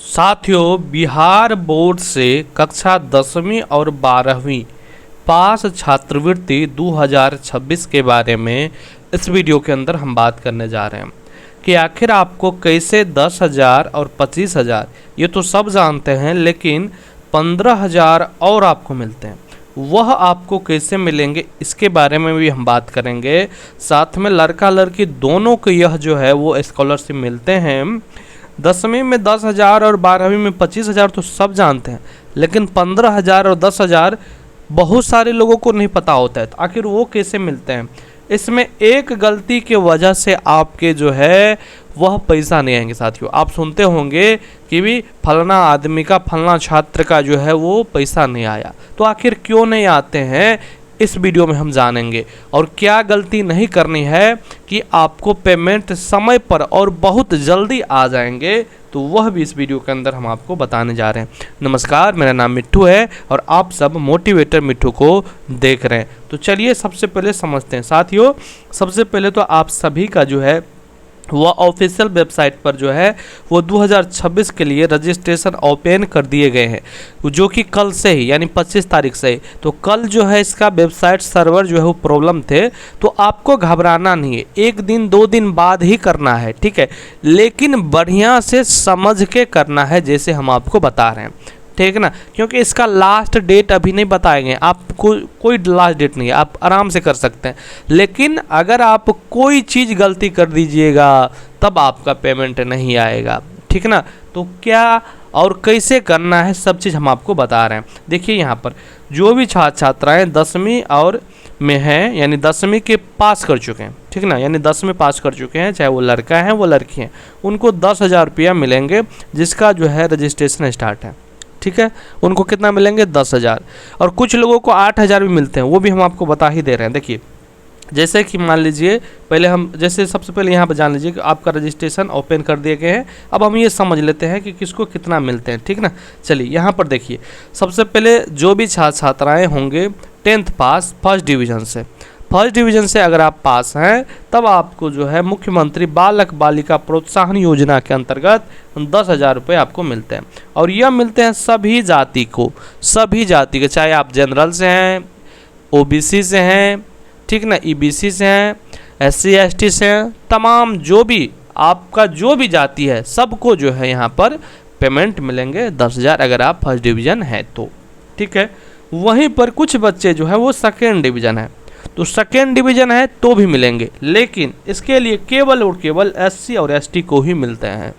साथियों, बिहार बोर्ड से कक्षा 10वीं और 12वीं पास छात्रवृत्ति 2026 के बारे में इस वीडियो के अंदर हम बात करने जा रहे हैं कि आखिर आपको कैसे 10,000 और 25,000 ये तो सब जानते हैं, लेकिन 15,000 और आपको मिलते हैं, वह आपको कैसे मिलेंगे इसके बारे में भी हम बात करेंगे। साथ में लड़का लड़की दोनों को यह जो है वो स्कॉलरशिप मिलते हैं। 10वीं में 10,000 और 12वीं में 25,000 तो सब जानते हैं, लेकिन 15,000 और 10,000 बहुत सारे लोगों को नहीं पता होता है। तो आखिर वो कैसे मिलते हैं? इसमें एक गलती की वजह से आपके जो है वह पैसा नहीं आएंगे। साथियों, आप सुनते होंगे कि भी फलाना आदमी का, फलाना छात्र का जो है वो पैसा नहीं आया। तो आखिर क्यों नहीं आते हैं, इस वीडियो में हम जानेंगे। और क्या गलती नहीं करनी है कि आपको पेमेंट समय पर और बहुत जल्दी आ जाएंगे, तो वह भी इस वीडियो के अंदर हम आपको बताने जा रहे हैं। नमस्कार, मेरा नाम मिट्ठू है और आप सब मोटिवेटर मिट्ठू को देख रहे हैं। तो चलिए सबसे पहले समझते हैं। साथियों, सबसे पहले तो आप सभी का जो है वह ऑफिशियल वेबसाइट पर जो है वो 2026 के लिए रजिस्ट्रेशन ओपन कर दिए गए हैं, जो कि कल से ही यानी 25 तारीख से ही। तो कल जो है इसका वेबसाइट सर्वर जो है वो प्रॉब्लम थे, तो आपको घबराना नहीं है, 1 दिन 2 दिन बाद ही करना है, ठीक है, लेकिन बढ़िया से समझ के करना है, जैसे हम आपको बता रहे हैं, ठीक है ना। क्योंकि इसका लास्ट डेट अभी नहीं बताएंगे, आपको कोई लास्ट डेट नहीं है, आप आराम से कर सकते हैं। लेकिन अगर आप कोई चीज़ गलती कर दीजिएगा तब आपका पेमेंट नहीं आएगा, ठीक है ना। तो क्या और कैसे करना है सब चीज़ हम आपको बता रहे हैं। देखिए यहाँ पर जो भी छात्र छात्राएँ 10वीं और में हैं, यानी 10वीं के पास कर चुके हैं, ठीक है ना, यानी 10वीं पास कर चुके हैं, चाहे वो लड़का है वो लड़की हैं, उनको 10,000 रुपया मिलेंगे, जिसका जो है रजिस्ट्रेशन स्टार्ट है, ठीक है। उनको कितना मिलेंगे? 10,000। और कुछ लोगों को 8,000 भी मिलते हैं, वो भी हम आपको बता ही दे रहे हैं। देखिए, जैसे कि मान लीजिए पहले हम जैसे सबसे पहले यहाँ पर जान लीजिए कि आपका रजिस्ट्रेशन ओपन कर दिए गए हैं। अब हम ये समझ लेते हैं कि किसको कितना मिलते हैं, ठीक ना। चलिए यहाँ पर देखिए, सबसे पहले जो भी छात्र छात्राएँ होंगे 10th पास फर्स्ट डिवीज़न से अगर आप पास हैं, तब आपको जो है मुख्यमंत्री बालक बालिका प्रोत्साहन योजना के अंतर्गत 10,000 रुपये आपको मिलते हैं। और यह मिलते हैं सभी जाति को, चाहे आप जनरल से हैं, ओबीसी से हैं, ठीक ना, ईबीसी से हैं, SC ST से हैं, तमाम जो भी आपका जो भी जाति है सबको जो है यहाँ पर पेमेंट मिलेंगे 10,000 अगर आप फर्स्ट डिवीज़न है तो, ठीक है। वहीं पर कुछ बच्चे जो है वो सेकेंड डिवीज़न है, तो सेकेंड डिवीज़न है तो भी मिलेंगे, लेकिन इसके लिए केवल और केवल SC और ST को ही मिलते हैं,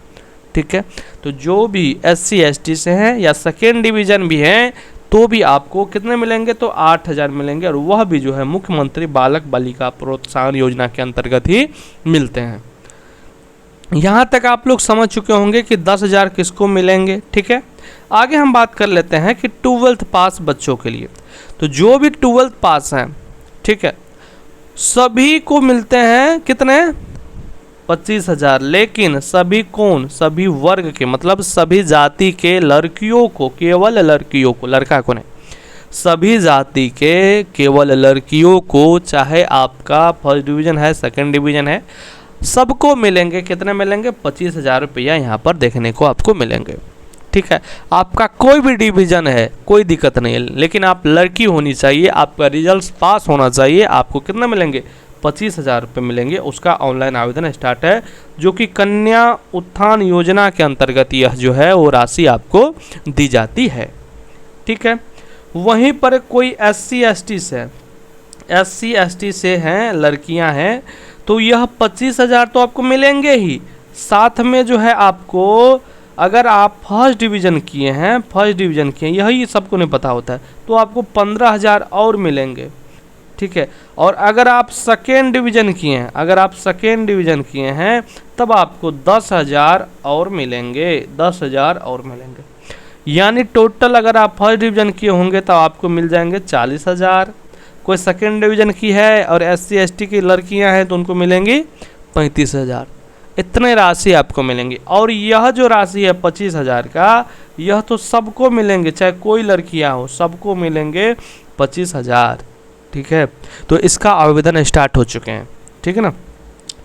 ठीक है। तो जो भी SC ST से हैं या सेकेंड डिवीज़न भी हैं तो भी आपको कितने मिलेंगे? तो 8,000 मिलेंगे, और वह भी जो है मुख्यमंत्री बालक बालिका प्रोत्साहन योजना के अंतर्गत ही मिलते हैं। यहाँ तक आप लोग समझ चुके होंगे कि 10,000 किसको मिलेंगे, ठीक है। आगे हम बात कर लेते हैं कि 12th पास बच्चों के लिए। तो जो भी 12th पास हैं, ठीक है, सभी को मिलते हैं कितने? 25,000। लेकिन सभी कौन? सभी वर्ग के, मतलब सभी जाति के लड़कियों को, केवल लड़कियों को, लड़का को नहीं, सभी जाति के केवल लड़कियों को, चाहे आपका फर्स्ट डिवीज़न है सेकंड डिवीज़न है, सबको मिलेंगे। कितने मिलेंगे? 25,000 रुपया यहाँ पर देखने को आपको मिलेंगे, ठीक है। आपका कोई भी डिवीज़न है कोई दिक्कत नहीं है, लेकिन आप लड़की होनी चाहिए, आपका रिजल्ट पास होना चाहिए। आपको कितना मिलेंगे? 25,000 रुपये मिलेंगे। उसका ऑनलाइन आवेदन स्टार्ट है, जो कि कन्या उत्थान योजना के अंतर्गत यह जो है वो राशि आपको दी जाती है, ठीक है। वहीं पर कोई SC ST से हैं, लड़कियां हैं, तो यह 25,000 तो आपको मिलेंगे ही। साथ में जो है आपको, अगर आप फर्स्ट डिवीज़न किए हैं, यही सबको नहीं पता होता है, तो आपको 15,000 और मिलेंगे, ठीक है। और अगर आप सेकेंड डिवीज़न किए हैं, तब आपको 10,000 और मिलेंगे, 10,000 और मिलेंगे। यानी टोटल अगर आप फर्स्ट डिवीज़न किए होंगे तो आपको मिल जाएंगे 40,000। कोई सेकेंड डिवीज़न की है और SC ST की लड़कियां हैं तो उनको मिलेंगी 35,000। इतने राशि आपको मिलेंगी। और यह जो राशि है 25,000 का, यह तो सबको मिलेंगे, चाहे कोई लड़कियां हो, सबको मिलेंगे 25,000, ठीक है। तो इसका आवेदन स्टार्ट हो चुके हैं, ठीक है ना।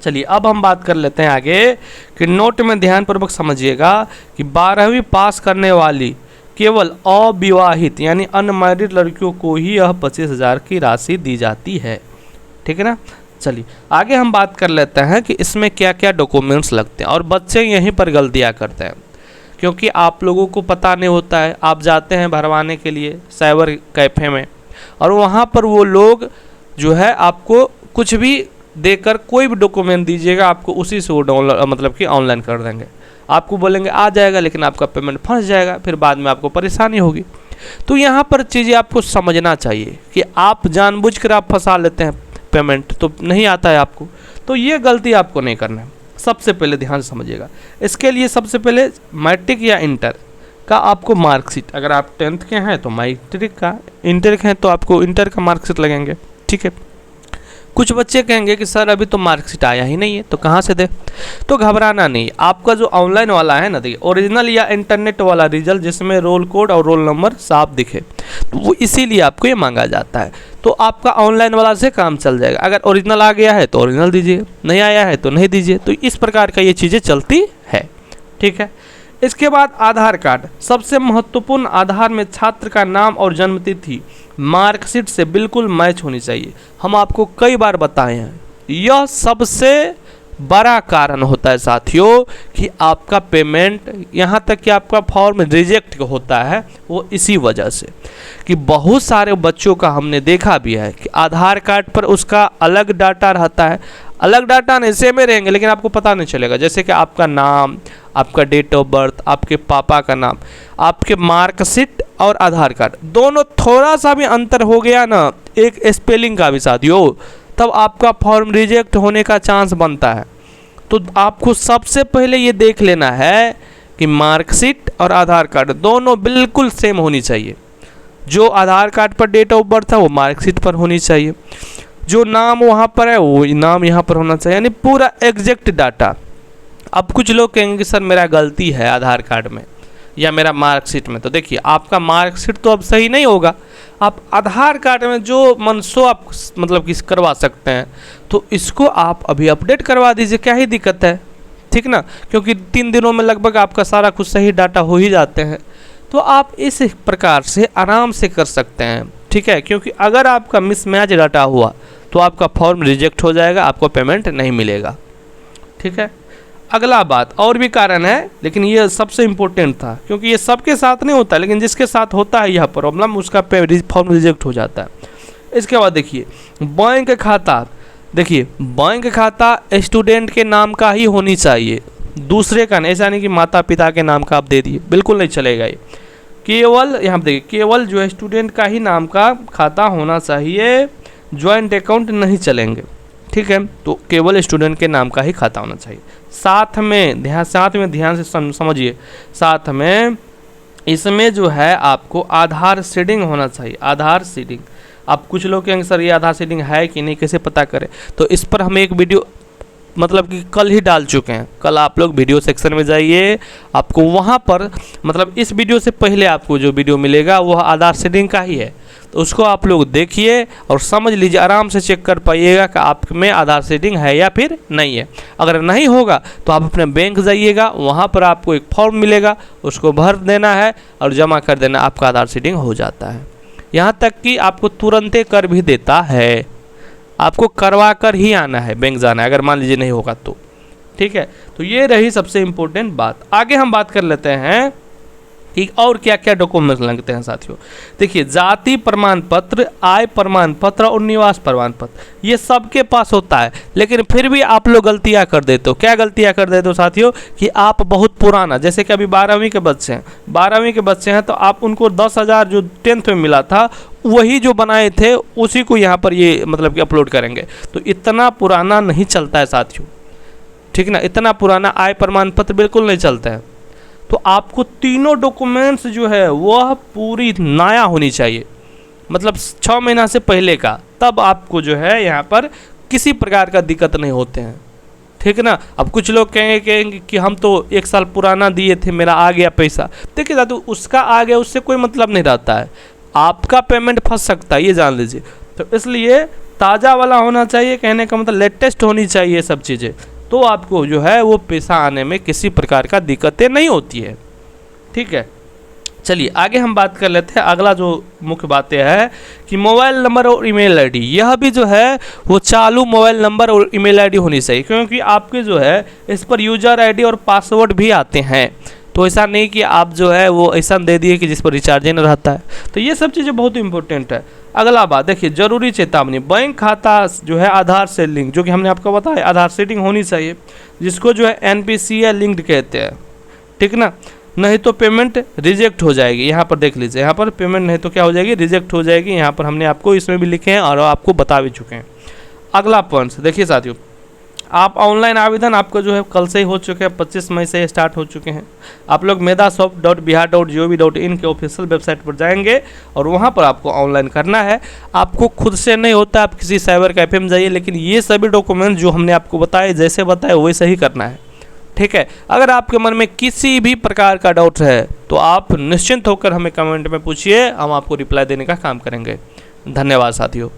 चलिए अब हम बात कर लेते हैं आगे कि नोट में ध्यानपूर्वक समझिएगा कि 12वीं पास करने वाली केवल अविवाहित यानी अनमैरिड लड़कियों को ही यह 25,000 की राशि दी जाती है। ठीक है ना। चलिए आगे हम बात कर लेते हैं कि इसमें क्या क्या डॉक्यूमेंट्स लगते हैं, और बच्चे यहीं पर गलतियाँ करते हैं क्योंकि आप लोगों को पता नहीं होता है। आप जाते हैं भरवाने के लिए साइबर कैफ़े में, और वहाँ पर वो लोग जो है आपको कुछ भी देकर कोई भी डॉक्यूमेंट दीजिएगा, आपको उसी से वो डाउनलोड मतलब कि ऑनलाइन कर देंगे। आपको बोलेंगे आ जाएगा, लेकिन आपका पेमेंट फंस जाएगा, फिर बाद में आपको परेशानी होगी। तो यहाँ पर चीज़ें आपको समझना चाहिए कि आप जानबूझकर आप फंसा लेते हैं, पेमेंट तो नहीं आता है आपको, तो ये गलती आपको नहीं करना है। सबसे पहले ध्यान से समझिएगा, इसके लिए सबसे पहले मैट्रिक या इंटर का आपको मार्कशीट, अगर आप 10th के हैं तो मैट्रिक का, इंटर के हैं तो आपको इंटर का मार्कशीट लगेंगे। ठीक है। कुछ बच्चे कहेंगे कि सर अभी तो मार्कशीट आया ही नहीं है, तो कहाँ से दे? तो घबराना नहीं, आपका जो ऑनलाइन वाला है ना, देखिए ओरिजिनल या इंटरनेट वाला रिजल्ट जिसमें रोल कोड और रोल नंबर साफ दिखे, तो वो इसीलिए आपको ये मांगा जाता है। तो आपका ऑनलाइन वाला से काम चल जाएगा। अगर ओरिजिनल आ गया है तो ओरिजिनल दीजिए, नहीं आया है तो नहीं दीजिए। तो इस प्रकार का ये चीज़ें चलती है। ठीक है। इसके बाद आधार कार्ड, सबसे महत्वपूर्ण, आधार में छात्र का नाम और जन्मतिथि मार्कशीट से बिल्कुल मैच होनी चाहिए। हम आपको कई बार बताए हैं, यह सबसे बड़ा कारण होता है साथियों कि आपका पेमेंट, यहाँ तक कि आपका फॉर्म रिजेक्ट होता है, वो इसी वजह से कि बहुत सारे बच्चों का हमने देखा भी है कि आधार कार्ड पर उसका अलग डाटा रहता है, अलग डाटा नहीं सेम में रहेंगे, लेकिन आपको पता नहीं चलेगा। जैसे कि आपका नाम, आपका डेट ऑफ बर्थ, आपके पापा का नाम, आपके मार्कशीट और आधार कार्ड दोनों थोड़ा सा भी अंतर हो गया ना, एक स्पेलिंग का भी साथियों, तब आपका फॉर्म रिजेक्ट होने का चांस बनता है। तो आपको सबसे पहले ये देख लेना है कि मार्कशीट और आधार कार्ड दोनों बिल्कुल सेम होनी चाहिए। जो आधार कार्ड पर डेट ऑफ बर्थ है वो मार्कशीट पर होनी चाहिए, जो नाम वहाँ पर है वो नाम यहाँ पर होना चाहिए, यानी पूरा एग्जैक्ट डाटा। अब कुछ लोग कहेंगे कि सर मेरा गलती है आधार कार्ड में या मेरा मार्कशीट में, तो देखिए आपका मार्कशीट तो अब सही नहीं होगा, आप आधार कार्ड में जो मनसो आप मतलब कि करवा सकते हैं, तो इसको आप अभी अपडेट करवा दीजिए, क्या ही दिक्कत है। ठीक ना, क्योंकि 3 दिनों में लगभग आपका सारा कुछ सही डाटा हो ही जाते हैं। तो आप इस प्रकार से आराम से कर सकते हैं। ठीक है, क्योंकि अगर आपका मिसमैच डाटा हुआ तो आपका फॉर्म रिजेक्ट हो जाएगा, आपको पेमेंट नहीं मिलेगा। ठीक है। अगला बात, और भी कारण है लेकिन ये सबसे इम्पोर्टेंट था, क्योंकि ये सबके साथ नहीं होता, लेकिन जिसके साथ होता है यह प्रॉब्लम, उसका फॉर्म रिजेक्ट हो जाता है। इसके बाद देखिए बैंक खाता, देखिए बैंक खाता स्टूडेंट के नाम का ही होनी चाहिए, दूसरे का नहीं। ऐसा नहीं कि माता पिता के नाम का आप दे दिए, बिल्कुल नहीं चलेगा ये। केवल यहाँ देखिए, केवल जो है स्टूडेंट का ही नाम का खाता होना चाहिए, ज्वाइंट अकाउंट नहीं चलेंगे। ठीक है, तो केवल स्टूडेंट के नाम का ही खाता होना चाहिए। साथ में ध्यान से समझिए, साथ में इसमें जो है आपको आधार सीडिंग होना चाहिए। आधार सीडिंग, आप कुछ लोग कहेंगे सर ये आधार सीडिंग है कि नहीं, कैसे पता करें? तो इस पर हम एक वीडियो मतलब कि कल ही डाल चुके हैं। कल आप लोग वीडियो सेक्शन में जाइए, आपको वहाँ पर मतलब इस वीडियो से पहले आपको जो वीडियो मिलेगा वह आधार सीडिंग का ही है, तो उसको आप लोग देखिए और समझ लीजिए, आराम से चेक कर पाइएगा कि आप में आधार सीडिंग है या फिर नहीं है। अगर नहीं होगा तो आप अपने बैंक जाइएगा, वहाँ पर आपको एक फॉर्म मिलेगा, उसको भर देना है और जमा कर देना, आपका आधार सीडिंग हो जाता है। यहाँ तक कि आपको तुरंत कर भी देता है, आपको करवा कर ही आना है, बैंक जाना है अगर मान लीजिए नहीं होगा तो। ठीक है, तो ये रही सबसे इम्पोर्टेंट बात। आगे हम बात कर लेते हैं कि और क्या क्या डॉक्यूमेंट्स लगते हैं साथियों। देखिए जाति प्रमाण पत्र, आय प्रमाण पत्र और निवास प्रमाण पत्र, ये सबके पास होता है, लेकिन फिर भी आप लोग गलतियां कर देते हो। क्या गलतियां कर देते हो साथियों कि आप बहुत पुराना, जैसे कि अभी 12वीं के बच्चे हैं, 12वीं के बच्चे हैं तो आप उनको 10,000 जो 10th में मिला था वही जो बनाए थे उसी को यहाँ पर ये मतलब कि अपलोड करेंगे। तो इतना पुराना नहीं चलता है साथियों, ठीक ना, इतना पुराना आय प्रमाण पत्र बिल्कुल नहीं चलता है। तो आपको तीनों डॉक्यूमेंट्स जो है वह पूरी नया होनी चाहिए, मतलब 6 महीना से पहले का, तब आपको जो है यहाँ पर किसी प्रकार का दिक्कत नहीं होते हैं। ठीक ना। अब कुछ लोग कहेंगे कि हम तो 1 साल पुराना दिए थे, मेरा आ गया पैसा। देखिए दादू, उसका आ गया उससे कोई मतलब नहीं रहता है, आपका पेमेंट फंस सकता है, ये जान लीजिए। तो इसलिए ताज़ा वाला होना चाहिए, कहने का मतलब लेटेस्ट होनी चाहिए सब चीज़ें, तो आपको जो है वो पैसा आने में किसी प्रकार का दिक्कतें नहीं होती है। ठीक है, चलिए आगे हम बात कर लेते हैं। अगला जो मुख्य बातें है कि मोबाइल नंबर और ईमेल आईडी, यह भी जो है वो चालू मोबाइल नंबर और ईमेल आईडी होनी चाहिए, क्योंकि आपके जो है इस पर यूज़र आईडी और पासवर्ड भी आते हैं। तो ऐसा नहीं कि आप जो है वो ऐसा दे दिए कि जिस पर रिचार्ज ही नहीं रहता है। तो ये सब चीज़ें बहुत इंपॉर्टेंट है। अगला बात देखिए, जरूरी चेतावनी, बैंक खाता जो है आधार से लिंक, जो कि हमने आपको बताया आधार सेटिंग होनी चाहिए, जिसको जो है NPCI लिंक्ड कहते हैं। ठीक ना, नहीं तो पेमेंट रिजेक्ट हो जाएगी। यहाँ पर देख लीजिए, यहाँ पर पेमेंट नहीं तो क्या हो जाएगी, रिजेक्ट हो जाएगी। यहाँ पर हमने आपको इसमें भी लिखे हैं और आपको बता भी चुके हैं। अगला पॉइंट देखिए साथियों, आप ऑनलाइन आवेदन आपको जो है कल से ही हो चुके हैं, 25 मई से स्टार्ट हो चुके हैं। आप लोग medasop.bihar.gov.in के ऑफिशियल वेबसाइट पर जाएंगे और वहाँ पर आपको ऑनलाइन करना है। आपको खुद से नहीं होता, आप किसी साइबर कैफे में जाइए, लेकिन ये सभी डॉक्यूमेंट जो हमने आपको बताए, जैसे बताए वैसे ही करना है। ठीक है, अगर आपके मन में किसी भी प्रकार का डाउट है तो आप निश्चिंत होकर हमें कमेंट में पूछिए, हम आपको रिप्लाई देने का काम करेंगे। धन्यवाद साथियों।